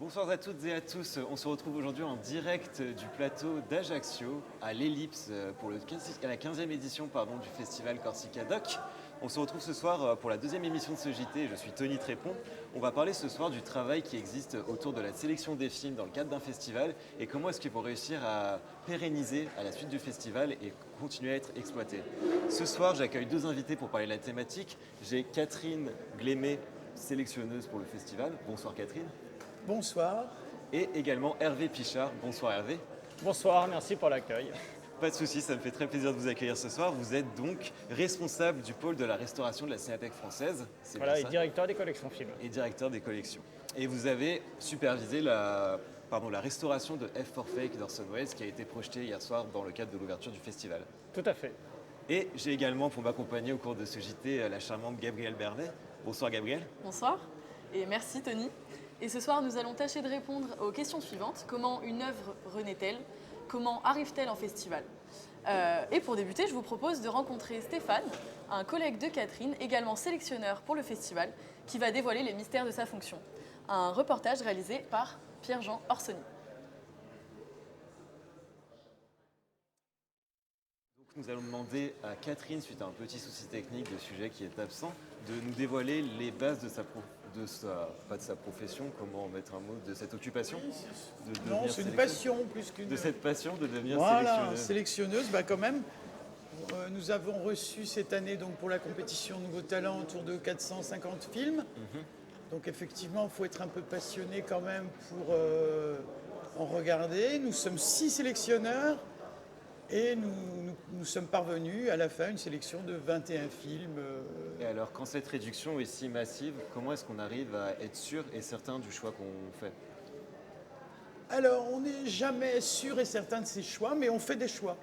Bonsoir à toutes et à tous. On se retrouve aujourd'hui en direct du plateau d'Ajaccio à l'Ellipse pour la 15e édition du festival Corsica Doc. On se retrouve ce soir pour la deuxième émission de ce JT. Je suis Tony Trépon. On va parler ce soir du travail qui existe autour de la sélection des films dans le cadre d'un festival et comment est-ce qu'ils vont réussir à pérenniser à la suite du festival et continuer à être exploités. Ce soir, j'accueille deux invités pour parler de la thématique. J'ai Catherine Glémet, sélectionneuse pour le festival. Bonsoir Catherine. Bonsoir. Et également Hervé Pichard. Bonsoir Hervé. Bonsoir, merci pour l'accueil. Pas de souci, ça me fait très plaisir de vous accueillir ce soir. Vous êtes donc responsable du pôle de la restauration de la Cinémathèque française. Voilà, et directeur des collections films. Et directeur des collections. Et vous avez supervisé la restauration de F for Fake d'Orson Welles qui a été projetée hier soir dans le cadre de l'ouverture du festival. Tout à fait. Et j'ai également pour m'accompagner au cours de ce JT la charmante Gabrielle Bernet. Bonsoir Gabrielle. Bonsoir et merci Tony. Et ce soir, nous allons tâcher de répondre aux questions suivantes. Comment une œuvre renaît-elle? Comment arrive-t-elle en festival? Et pour débuter, je vous propose de rencontrer Stéphane, un collègue de Catherine, également sélectionneur pour le festival, qui va dévoiler les mystères de sa fonction. Un reportage réalisé par Pierre-Jean Orsoni. Nous allons demander à Catherine, suite à un petit souci technique de sujet qui est absent, de nous dévoiler les bases de sa profession, comment mettre un mot, de cette occupation. Non, c'est une passion plus qu'une... De cette passion de devenir sélectionneuse. Sélectionneuse, quand même. Nous avons reçu cette année donc, pour la compétition Nouveaux Talents autour de 450 films. Donc effectivement, il faut être un peu passionné quand même pour en regarder. Nous sommes 6 sélectionneurs. Et nous sommes parvenus à la fin à une sélection de 21 films. Et alors, quand cette réduction est si massive, comment est-ce qu'on arrive à être sûr et certain du choix qu'on fait? Alors, on n'est jamais sûr et certain de ses choix, mais on fait des choix.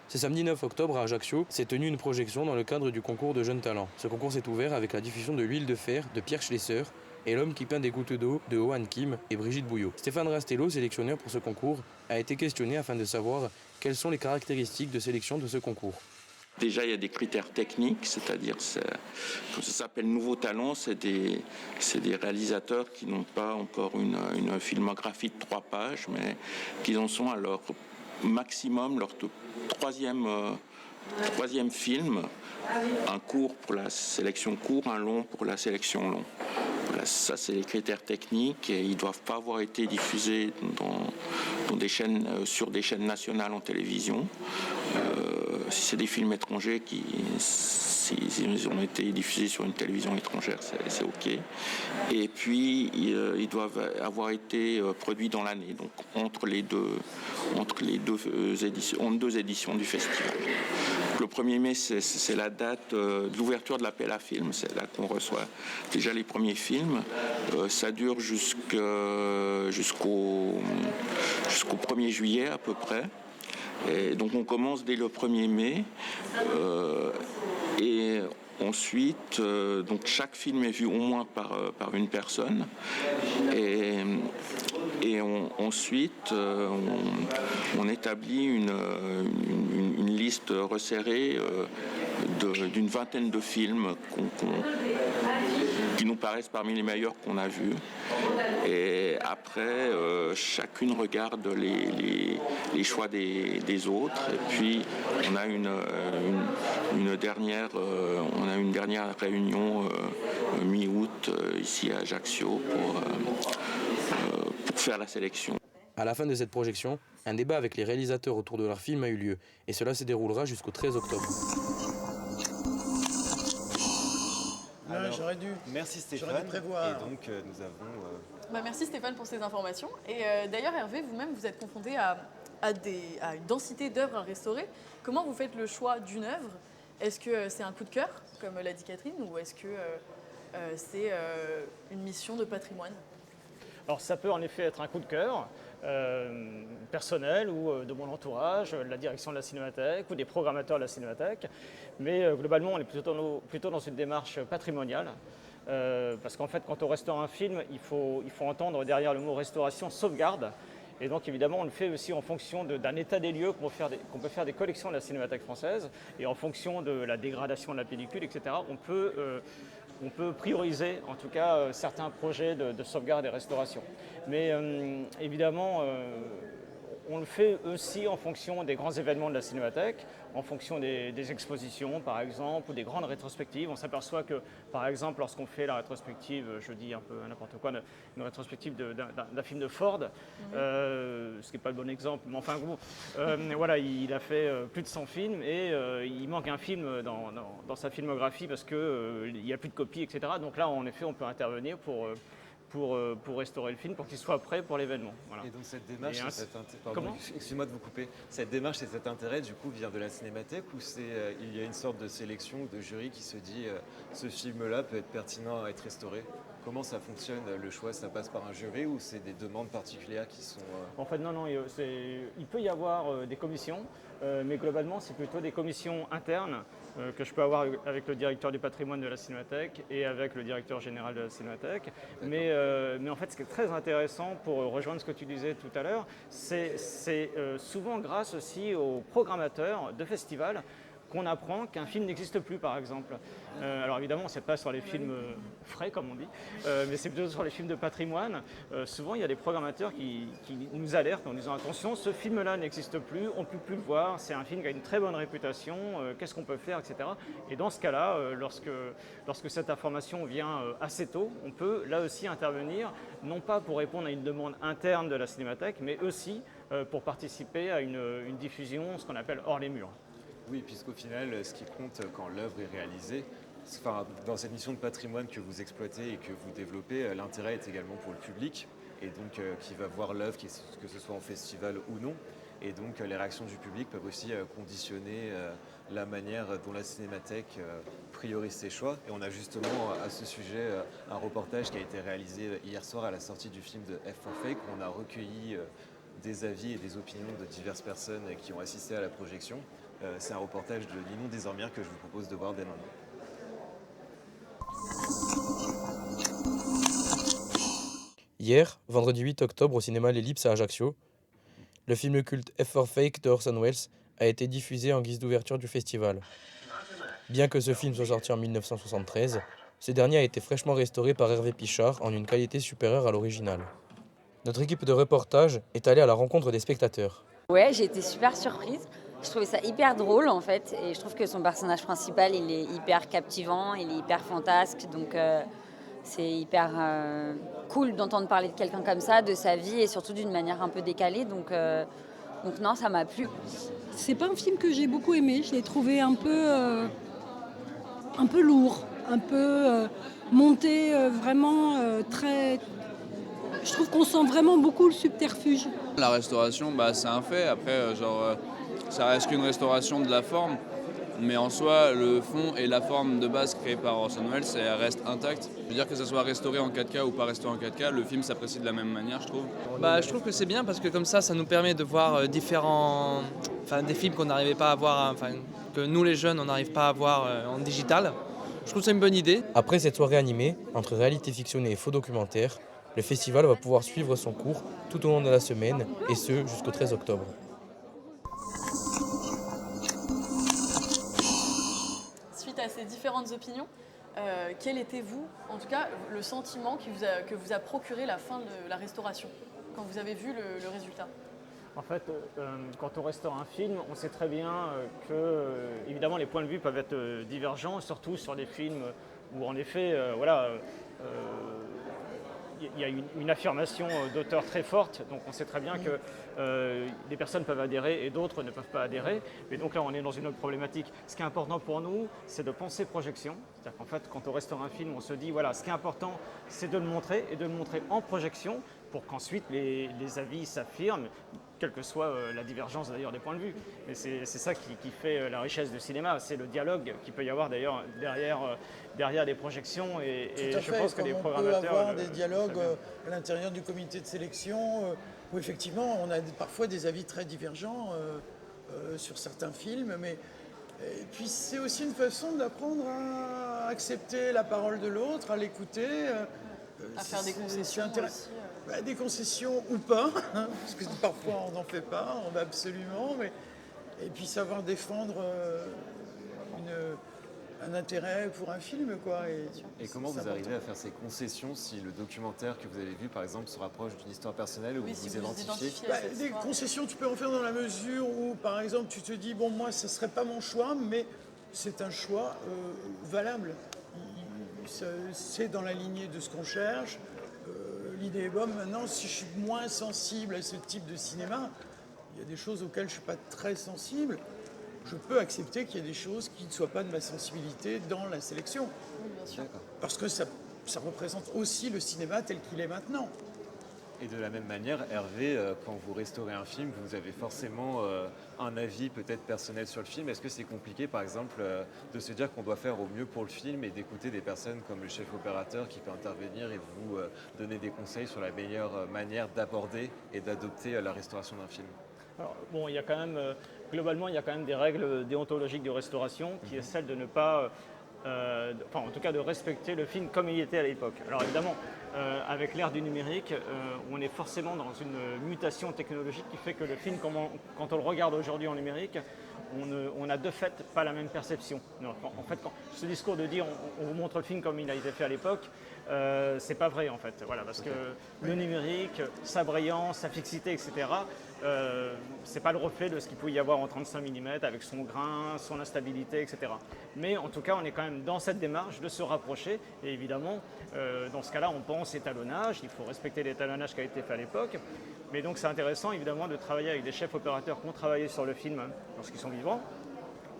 Ce samedi 9 octobre à Ajaccio s'est tenue une projection dans le cadre du concours de jeunes talents. Ce concours s'est ouvert avec la diffusion de L'Huile de fer de Pierre Schlesser et L'homme qui peint des gouttes d'eau de Hoan Kim et Brigitte Bouillot. Stéphane Rastello, sélectionneur pour ce concours, a été questionné afin de savoir quelles sont les caractéristiques de sélection de ce concours. Déjà, il y a des critères techniques, c'est-à-dire, comme ça s'appelle Nouveaux Talents, c'est des réalisateurs qui n'ont pas encore une filmographie de 3 pages, mais qui en sont à leur maximum, leur troisième film, un court pour la sélection court, un long pour la sélection long. Voilà, ça c'est les critères techniques et ils ne doivent pas avoir été diffusés dans des chaînes, sur des chaînes nationales en télévision. Si c'est des films étrangers s'ils ont été diffusés sur une télévision étrangère, c'est OK. Et puis, ils doivent avoir été produits dans l'année, donc entre les deux éditions du festival. Donc, le 1er mai, c'est la date de l'ouverture de l'appel à films. C'est là qu'on reçoit déjà les premiers films. Ça dure jusqu'au 1er juillet à peu près. Et donc on commence dès le 1er mai et ensuite donc chaque film est vu au moins par une personne et ensuite on établit une liste resserrée d'une vingtaine de films qui nous paraissent parmi les meilleurs qu'on a vus. Et après, chacune regarde les choix des autres. Et puis, on a une dernière réunion mi-août ici à Ajaccio pour faire la sélection. À la fin de cette projection, un débat avec les réalisateurs autour de leur film a eu lieu. Et cela se déroulera jusqu'au 13 octobre. J'aurais dû. Merci Stéphane. J'aurais dû prévoir. Et donc nous avons... Merci Stéphane pour ces informations. Et d'ailleurs Hervé, vous-même, vous êtes confronté à une densité d'œuvres à restaurer. Comment vous faites le choix d'une œuvre? Est-ce que c'est un coup de cœur, comme l'a dit Catherine, ou est-ce que c'est une mission de patrimoine? Alors ça peut en effet être un coup de cœur personnel ou de mon entourage, de la direction de la Cinémathèque ou des programmateurs de la Cinémathèque. Mais globalement, on est plutôt dans une démarche patrimoniale. Parce qu'en fait, quand on restaure un film, il faut entendre derrière le mot restauration sauvegarde. Et donc évidemment, on le fait aussi en fonction d'un état des lieux qu'on peut faire des collections de la Cinémathèque française. Et en fonction de la dégradation de la pellicule, etc., on peut prioriser en tout cas certains projets de sauvegarde et restauration. Mais évidemment, on le fait aussi en fonction des grands événements de la Cinémathèque, en fonction des expositions par exemple, ou des grandes rétrospectives. On s'aperçoit que par exemple lorsqu'on fait la rétrospective, je dis un peu n'importe quoi, une rétrospective d'un film de Ford, ce qui n'est pas le bon exemple, mais enfin bon, voilà, il a fait plus de 100 films et il manque un film dans sa filmographie parce qu'il n'y a plus de copies, etc. Donc là en effet on peut intervenir pour restaurer le film, pour qu'il soit prêt pour l'événement. Voilà. Et donc cette démarche, Comment excuse-moi de vous couper, cette démarche et cet intérêt du coup vient de la Cinémathèque ou il y a une sorte de sélection ou de jury qui se dit ce film-là peut être pertinent à être restauré? Comment ça fonctionne le choix? Ça passe par un jury ou c'est des demandes particulières qui sont... En fait non, il peut y avoir des commissions, mais globalement c'est plutôt des commissions internes que je peux avoir avec le directeur du patrimoine de la Cinémathèque et avec le directeur général de la Cinémathèque. Mais en fait, ce qui est très intéressant pour rejoindre ce que tu disais tout à l'heure, c'est souvent grâce aussi aux programmateurs de festivals qu'on apprend qu'un film n'existe plus, par exemple. Alors évidemment, ce n'est pas sur les films frais, comme on dit, mais c'est plutôt sur les films de patrimoine. Souvent, il y a des programmateurs qui nous alertent en disant « Attention, ce film-là n'existe plus, on ne peut plus le voir, c'est un film qui a une très bonne réputation, qu'est-ce qu'on peut faire, etc. » Et dans ce cas-là, lorsque cette information vient assez tôt, on peut là aussi intervenir, non pas pour répondre à une demande interne de la Cinémathèque, mais aussi pour participer à une diffusion, ce qu'on appelle hors les murs. Oui, puisqu'au final, ce qui compte quand l'œuvre est réalisée, dans cette mission de patrimoine que vous exploitez et que vous développez, l'intérêt est également pour le public, et donc qui va voir l'œuvre, que ce soit en festival ou non. Et donc les réactions du public peuvent aussi conditionner la manière dont la Cinémathèque priorise ses choix. Et on a justement à ce sujet un reportage qui a été réalisé hier soir à la sortie du film de F for Fake, où on a recueilli des avis et des opinions de diverses personnes qui ont assisté à la projection. C'est un reportage de Ninon Desormières que je vous propose de voir dès maintenant. Hier, vendredi 8 octobre au cinéma L'Ellipse à Ajaccio, le film culte F for Fake de Orson Welles a été diffusé en guise d'ouverture du festival. Bien que ce film soit sorti en 1973, ce dernier a été fraîchement restauré par Hervé Pichard en une qualité supérieure à l'original. Notre équipe de reportage est allée à la rencontre des spectateurs. Ouais, j'ai été super surprise. Je trouvais ça hyper drôle en fait, et je trouve que son personnage principal, il est hyper captivant, il est hyper fantasque, donc c'est hyper cool d'entendre parler de quelqu'un comme ça, de sa vie, et surtout d'une manière un peu décalée, donc non, ça m'a plu. C'est pas un film que j'ai beaucoup aimé, je l'ai trouvé un peu lourd, un peu monté vraiment très... Je trouve qu'on sent vraiment beaucoup le subterfuge. La restauration, c'est un fait. Après, ça reste qu'une restauration de la forme. Mais en soi, le fond et la forme de base créée par Orson Welles, elle reste intacte. Je veux dire que ça soit restauré en 4K ou pas restauré en 4K, le film s'apprécie de la même manière, je trouve. Je trouve que c'est bien parce que comme ça nous permet de voir des films qu'on n'arrivait pas à voir, que nous les jeunes, on n'arrive pas à voir en digital. Je trouve que c'est une bonne idée. Après cette soirée animée, entre réalité fictionnée et faux documentaire, le festival va pouvoir suivre son cours tout au long de la semaine, et ce jusqu'au 13 octobre. Suite à ces différentes opinions, quel était vous, en tout cas, le sentiment que vous a procuré la fin de la restauration, quand vous avez vu le résultat? En fait, quand on restaure un film, on sait très bien que, évidemment, les points de vue peuvent être divergents, surtout sur des films où, en effet, il y a une affirmation d'auteur très forte, donc on sait très bien que des personnes peuvent adhérer et d'autres ne peuvent pas adhérer. Mais donc là, on est dans une autre problématique. Ce qui est important pour nous, c'est de penser projection. C'est-à-dire qu'en fait, quand on restaure un film, on se dit, voilà, ce qui est important, c'est de le montrer et de le montrer en projection pour qu'ensuite les avis s'affirment, quelle que soit la divergence d'ailleurs des points de vue. Mais c'est ça qui fait la richesse du cinéma, c'est le dialogue qu'il peut y avoir d'ailleurs derrière des projections. Et je pense que les programmateurs... On peut avoir des dialogues à l'intérieur du comité de sélection où effectivement on a parfois des avis très divergents sur certains films, mais et puis c'est aussi une façon d'apprendre à accepter la parole de l'autre, à l'écouter. À faire des concessions aussi. Des concessions ou pas, hein, parce que parfois on n'en fait pas, on va absolument, et puis savoir défendre un intérêt pour un film, quoi. Et comment vous arrivez à faire ces concessions si le documentaire que vous avez vu, par exemple, se rapproche d'une histoire personnelle où Oui, vous si vous vous identifiez? identifiez à cette Des histoire. concessions, tu peux en faire dans la mesure où, par exemple, tu te dis, bon, moi, ce ne serait pas mon choix, mais c'est un choix valable. C'est dans la lignée de ce qu'on cherche. L'idée est bonne. Maintenant, si je suis moins sensible à ce type de cinéma, il y a des choses auxquelles je ne suis pas très sensible. Je peux accepter qu'il y ait des choses qui ne soient pas de ma sensibilité dans la sélection. Oui, bien sûr. D'accord. Parce que ça représente aussi le cinéma tel qu'il est maintenant. Et de la même manière, Hervé, quand vous restaurez un film, vous avez forcément un avis peut-être personnel sur le film. Est-ce que c'est compliqué, par exemple, de se dire qu'on doit faire au mieux pour le film et d'écouter des personnes comme le chef opérateur qui peut intervenir et vous donner des conseils sur la meilleure manière d'aborder et d'adopter la restauration d'un film? Alors, bon, il y a quand même, globalement, il y a quand même des règles déontologiques de restauration qui est celle de ne pas, en tout cas de respecter le film comme il était à l'époque. Alors évidemment, avec l'ère du numérique, on est forcément dans une mutation technologique qui fait que le film, quand on le regarde aujourd'hui en numérique, on n'a de fait pas la même perception. En fait, ce discours de dire on vous montre le film comme il a été fait à l'époque, c'est pas vrai en fait. Voilà, parce que le numérique, sa brillance, sa fixité, etc., c'est pas le reflet de ce qu'il pouvait y avoir en 35 mm avec son grain, son instabilité, etc. Mais en tout cas, on est quand même dans cette démarche de se rapprocher. Et évidemment, dans ce cas-là, on pense étalonnage. Il faut respecter l'étalonnage qui a été fait à l'époque. Mais donc, c'est intéressant évidemment de travailler avec des chefs opérateurs qui ont travaillé sur le film lorsqu'ils sont vivants.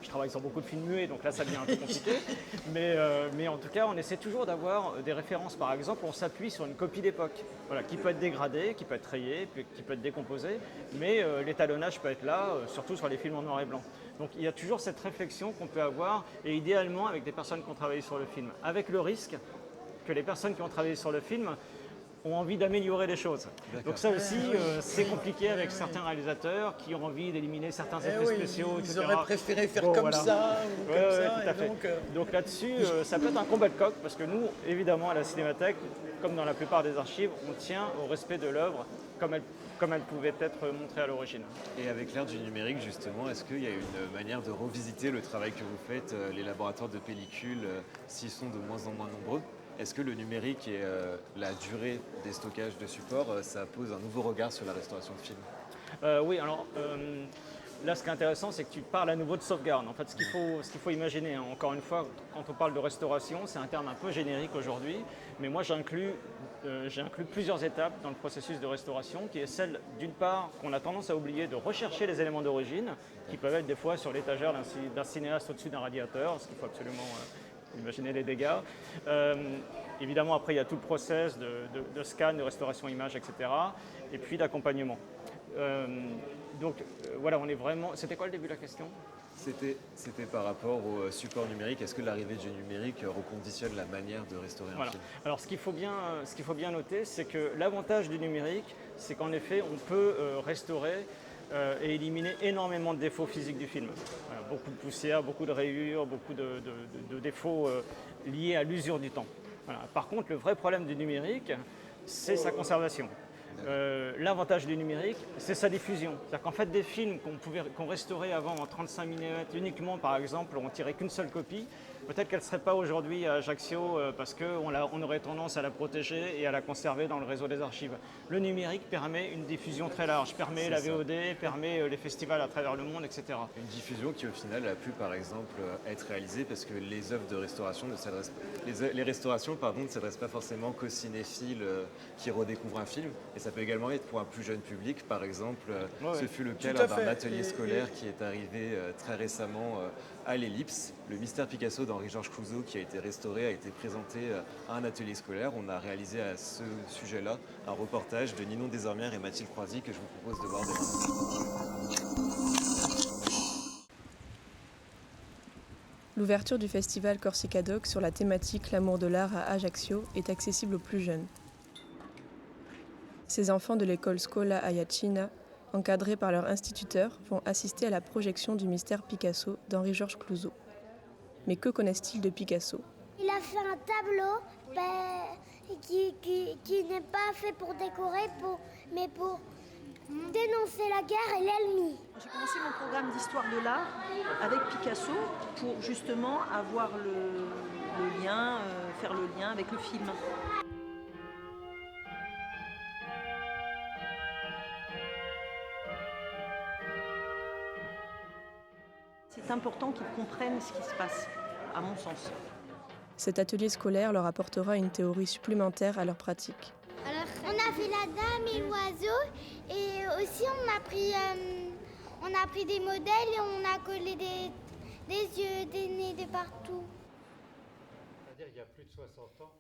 Je travaille sur beaucoup de films muets, donc là ça devient un peu compliqué. Mais en tout cas, on essaie toujours d'avoir des références. Par exemple, on s'appuie sur une copie d'époque, voilà, qui peut être dégradée, qui peut être rayée, qui peut être décomposée, mais l'étalonnage peut être là, surtout sur les films en noir et blanc. Donc il y a toujours cette réflexion qu'on peut avoir, et idéalement avec des personnes qui ont travaillé sur le film, avec le risque que les personnes qui ont travaillé sur le film ont envie d'améliorer les choses. Donc ça aussi, c'est compliqué avec certains réalisateurs qui ont envie d'éliminer certains effets spéciaux, ils etc. auraient préféré faire comme ça ou comme ça. Tout à fait. Donc là-dessus, ça peut être un combat de coq parce que nous, évidemment, à la Cinémathèque, comme dans la plupart des archives, on tient au respect de l'œuvre comme elle pouvait être montrée à l'origine. Et avec l'ère du numérique, justement, est-ce qu'il y a une manière de revisiter le travail que vous faites, les laboratoires de pellicules, s'ils sont de moins en moins nombreux? Est-ce que le numérique et la durée des stockages de supports, ça pose un nouveau regard sur la restauration de films? Oui, alors là, ce qui est intéressant, c'est que tu parles à nouveau de sauvegarde. En fait, ce qu'il faut imaginer, hein, encore une fois, quand on parle de restauration, c'est un terme un peu générique aujourd'hui, mais moi j'ai inclus plusieurs étapes dans le processus de restauration, qui est celle, d'une part, qu'on a tendance à oublier de rechercher les éléments d'origine, qui peuvent être des fois sur l'étagère d'un cinéaste au-dessus d'un radiateur, ce qu'il faut absolument imaginer les dégâts. Évidemment, après, il y a tout le process de scan, de restauration image, etc. Et puis d'accompagnement. Voilà, on est vraiment... C'était quoi le début de la question ? C'était par rapport au support numérique. Est-ce que l'arrivée du numérique reconditionne la manière de restaurer un film? Alors, ce qu'il faut bien noter, c'est que l'avantage du numérique, c'est qu'en effet, on peut restaurer et éliminer énormément de défauts physiques du film. Voilà, beaucoup de poussière, beaucoup de rayures, beaucoup de défauts liés à l'usure du temps. Voilà. Par contre, le vrai problème du numérique, c'est sa conservation. L'avantage du numérique, c'est sa diffusion. C'est-à-dire qu'en fait, des films qu'on restaurait avant en 35 mm uniquement, par exemple, on tirait qu'une seule copie, peut-être qu'elle ne serait pas aujourd'hui à Ajaccio parce qu'on aurait tendance à la protéger et à la conserver dans le réseau des archives. Le numérique permet une diffusion très large, permet la VOD, permet les festivals à travers le monde, etc. Une diffusion qui, au final, a pu, par exemple, être réalisée parce que les œuvres de restauration ne s'adressent les restaurations, ne s'adressent pas forcément qu'aux cinéphiles qui redécouvrent un film. Et ça peut également être pour un plus jeune public, par exemple. Ce fut le cas lors d'un atelier scolaire qui est arrivé très récemment à l'Ellipse. Le Mystère Picasso d'Henri-Georges Clouzot, qui a été restauré, a été présenté à un atelier scolaire. On a réalisé à ce sujet-là un reportage de Ninon Desormières et Mathilde Croisy que je vous propose de voir dès maintenant. L'ouverture du festival Corsica Doc sur la thématique L'amour de l'art à Ajaccio est accessible aux plus jeunes. Ces enfants de l'école Scola Aiacina, encadrés par leur instituteur, vont assister à la projection du Mystère Picasso d'Henri-Georges Clouzot. Mais que connaissent-ils de Picasso ? Il a fait un tableau et qui n'est pas fait pour décorer, mais pour dénoncer la guerre et l'ennemi. J'ai commencé mon programme d'histoire de l'art avec Picasso pour justement avoir le lien, faire le lien avec le film. C'est important qu'ils comprennent ce qui se passe, à mon sens. Cet atelier scolaire leur apportera une théorie supplémentaire à leur pratique. Alors, on a fait la dame et l'oiseau et aussi on a pris des modèles et on a collé des yeux, des nez de partout.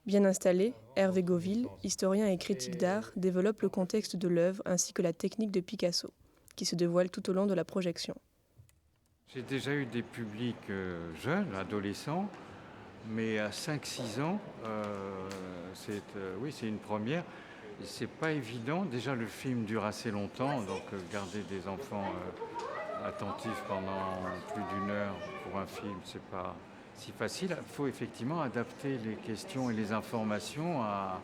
Bien installé, Hervé Gauville, historien et critique d'art, développe le contexte de l'œuvre ainsi que la technique de Picasso, qui se dévoile tout au long de la projection. J'ai déjà eu des publics jeunes, adolescents, mais à 5-6 ans, c'est une première. Et c'est pas évident. Déjà, le film dure assez longtemps, donc garder des enfants attentifs pendant plus d'1 heure pour un film, c'est pas si facile. Il faut effectivement adapter les questions et les informations à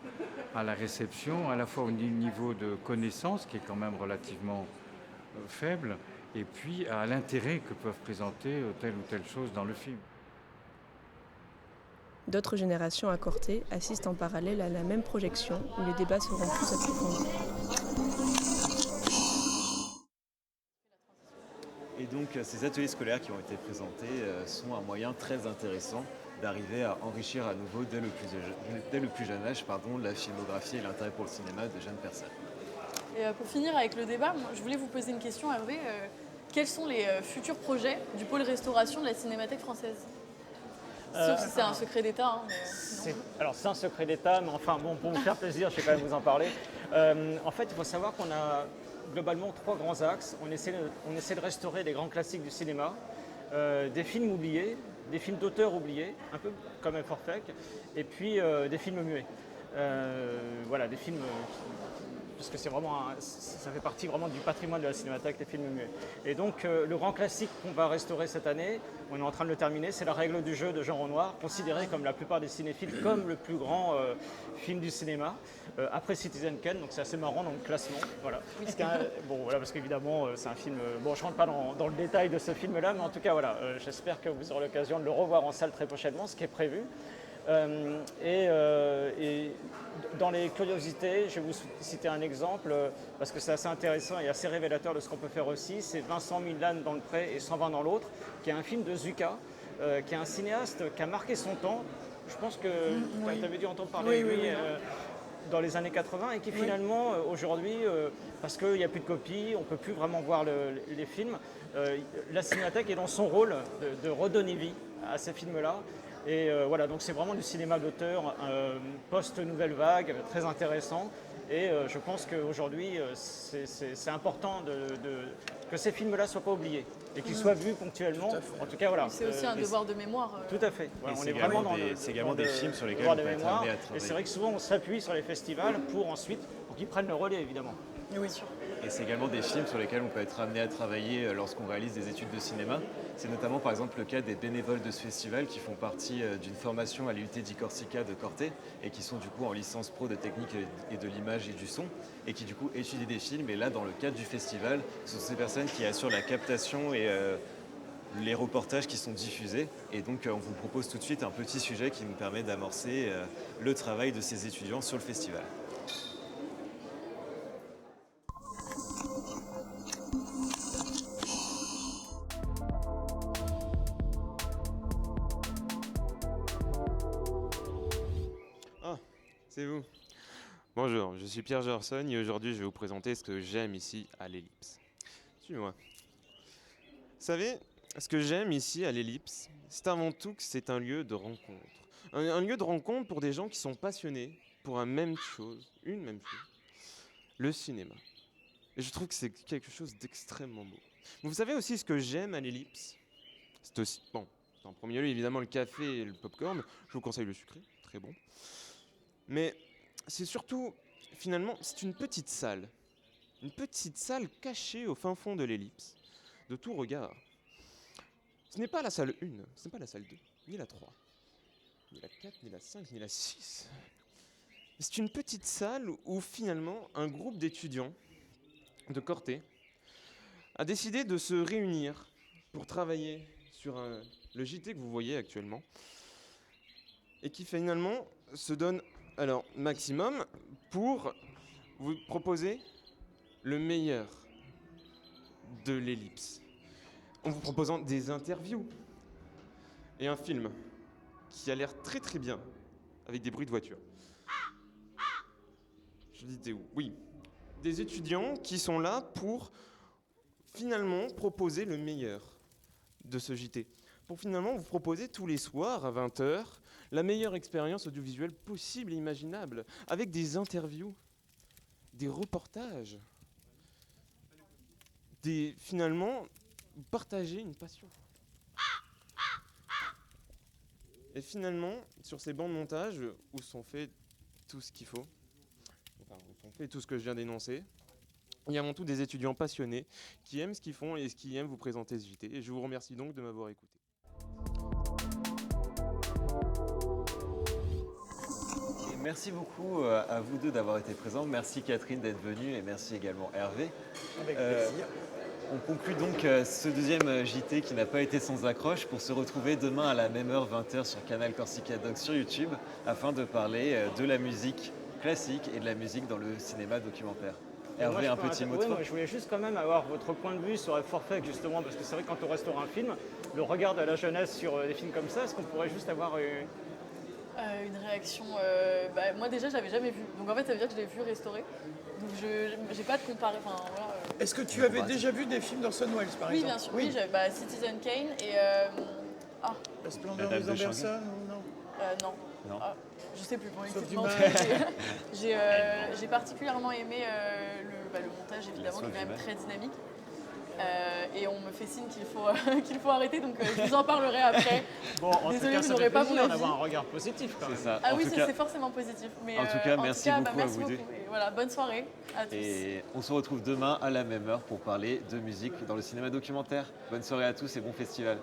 la réception, à la fois au niveau de connaissance, qui est quand même relativement faible, et puis à l'intérêt que peuvent présenter telle ou telle chose dans le film. D'autres générations à Corté assistent en parallèle à la même projection où les débats seront plus approfondis. Et donc ces ateliers scolaires qui ont été présentés sont un moyen très intéressant d'arriver à enrichir à nouveau dès le plus jeune âge la filmographie et l'intérêt pour le cinéma de jeunes personnes. Et pour finir avec le débat, je voulais vous poser une question, Hervé. Quels sont les futurs projets du pôle restauration de la Cinémathèque française ? Sauf si c'est un secret d'État. Alors c'est un secret d'État, mais enfin bon, pour vous faire plaisir, je vais quand même vous en parler. En fait, il faut savoir qu'on a globalement 3 grands axes. On essaie de restaurer les grands classiques du cinéma, des films oubliés, des films d'auteurs oubliés, un peu comme un forfait, et puis des films muets. Voilà, des films parce que c'est vraiment ça fait partie vraiment du patrimoine de la Cinémathèque, les films muets. Et donc le grand classique qu'on va restaurer cette année, on est en train de le terminer, c'est La règle du jeu de Jean Renoir, considéré comme la plupart des cinéphiles comme le plus grand film du cinéma, après Citizen Kane, donc c'est assez marrant dans le classement. Voilà. Parce qu'évidemment c'est un film, je ne rentre pas dans le détail de ce film-là, mais en tout cas voilà, j'espère que vous aurez l'occasion de le revoir en salle très prochainement, ce qui est prévu. Et dans les curiosités, je vais vous citer un exemple parce que c'est assez intéressant et assez révélateur de ce qu'on peut faire aussi. C'est Vincent 1000 ânes dans le pré et 120 dans l'autre, qui est un film de Zucca, qui est un cinéaste qui a marqué son temps. Je pense que tu avais dû entendre parler de lui dans les années 80 et qui finalement aujourd'hui, parce qu'il n'y a plus de copies, on ne peut plus vraiment voir les films, la Cinémathèque est dans son rôle de redonner vie à ces films-là. Et voilà, donc c'est vraiment du cinéma d'auteur post-nouvelle vague, très intéressant. Et je pense qu'aujourd'hui, c'est important que ces films-là ne soient pas oubliés et qu'ils soient vus ponctuellement. En tout cas, voilà. C'est aussi un devoir de mémoire. Tout à fait. Voilà, on est vraiment c'est également des films sur lesquels on peut être amené à travailler. Et c'est vrai que souvent, on s'appuie sur les festivals pour qu'ils prennent le relais, évidemment. Oui, sûr. Et c'est également des films sur lesquels on peut être amené à travailler lorsqu'on réalise des études de cinéma. C'est notamment par exemple le cas des bénévoles de ce festival qui font partie d'une formation à l'IUT di Corsica de Corté et qui sont du coup en licence pro de technique et de l'image et du son et qui du coup étudient des films. Et là, dans le cadre du festival, ce sont ces personnes qui assurent la captation et les reportages qui sont diffusés. Et donc on vous propose tout de suite un petit sujet qui nous permet d'amorcer le travail de ces étudiants sur le festival. C'est vous. Bonjour, je suis Pierre Gerson et aujourd'hui je vais vous présenter ce que j'aime ici à l'Ellipse. Suivez-moi. Vous savez, ce que j'aime ici à l'Ellipse, c'est avant tout que c'est un lieu de rencontre. Un lieu de rencontre pour des gens qui sont passionnés pour une même chose, le cinéma. Et je trouve que c'est quelque chose d'extrêmement beau. Vous savez aussi ce que j'aime à l'Ellipse ? C'est aussi, en premier lieu évidemment le café et le popcorn. Je vous conseille le sucré, très bon. Mais c'est surtout, finalement, c'est une petite salle cachée au fin fond de l'Ellipse, de tout regard. Ce n'est pas la salle 1, ce n'est pas la salle 2, ni la 3, ni la 4, ni la 5, ni la 6. C'est une petite salle où finalement un groupe d'étudiants de Corté a décidé de se réunir pour travailler sur le JT que vous voyez actuellement et qui finalement se donne alors maximum pour vous proposer le meilleur de l'ellipse en vous proposant des interviews et un film qui a l'air très très bien avec des bruits de voiture. Je disais où? Oui, des étudiants qui sont là pour finalement proposer le meilleur de ce JT. Pour finalement vous proposer tous les soirs à 20h la meilleure expérience audiovisuelle possible et imaginable, avec des interviews, des reportages, finalement partager une passion. Et finalement, sur ces bancs de montage où sont fait tout ce qu'il faut, où sont fait tout ce que je viens d'énoncer, il y a avant tout des étudiants passionnés qui aiment ce qu'ils font et qui aiment vous présenter ce JT. Et je vous remercie donc de m'avoir écouté. Et merci beaucoup à vous deux d'avoir été présents. Merci Catherine d'être venue et merci également Hervé. Avec plaisir. On conclut donc ce deuxième JT qui n'a pas été sans accroche pour se retrouver demain à la même heure, 20h sur Canal Corsica Doc sur YouTube afin de parler de la musique classique et de la musique dans le cinéma documentaire. Hervé, un petit mot de fin. Je voulais juste quand même avoir votre point de vue sur F for Fake justement, parce que c'est vrai que quand on restaure un film, le regard de la jeunesse sur des films comme ça, est-ce qu'on pourrait juste avoir une réaction moi déjà je l'avais jamais vu, donc en fait ça veut dire que je l'ai vu restaurer, donc je j'ai pas de comparer. Voilà, Est-ce que tu avais déjà vu des films d'Orson Welles par oui exemple? bien sûr, oui, j'avais Citizen Kane et La splendeur des Anderson ou non? non. Non. Je sais plus, bon, Sauf écoute, du mais en mal. tout cas, j'ai particulièrement aimé le montage évidemment qui est quand même très dynamique. Et on me fait signe qu'il faut arrêter, donc je vous en parlerai après. Bon, en Désolée, tout cas, vous ça n'aurez fait pas mon plaisir avis. d'avoir un regard positif quand même. C'est ça. Ah En oui, tout cas- c'est forcément positif. Mais en tout cas, merci beaucoup à merci vous deux. beaucoup. Et voilà, bonne soirée à tous. Et on se retrouve demain à la même heure pour parler de musique dans le cinéma documentaire. Bonne soirée à tous et bon festival.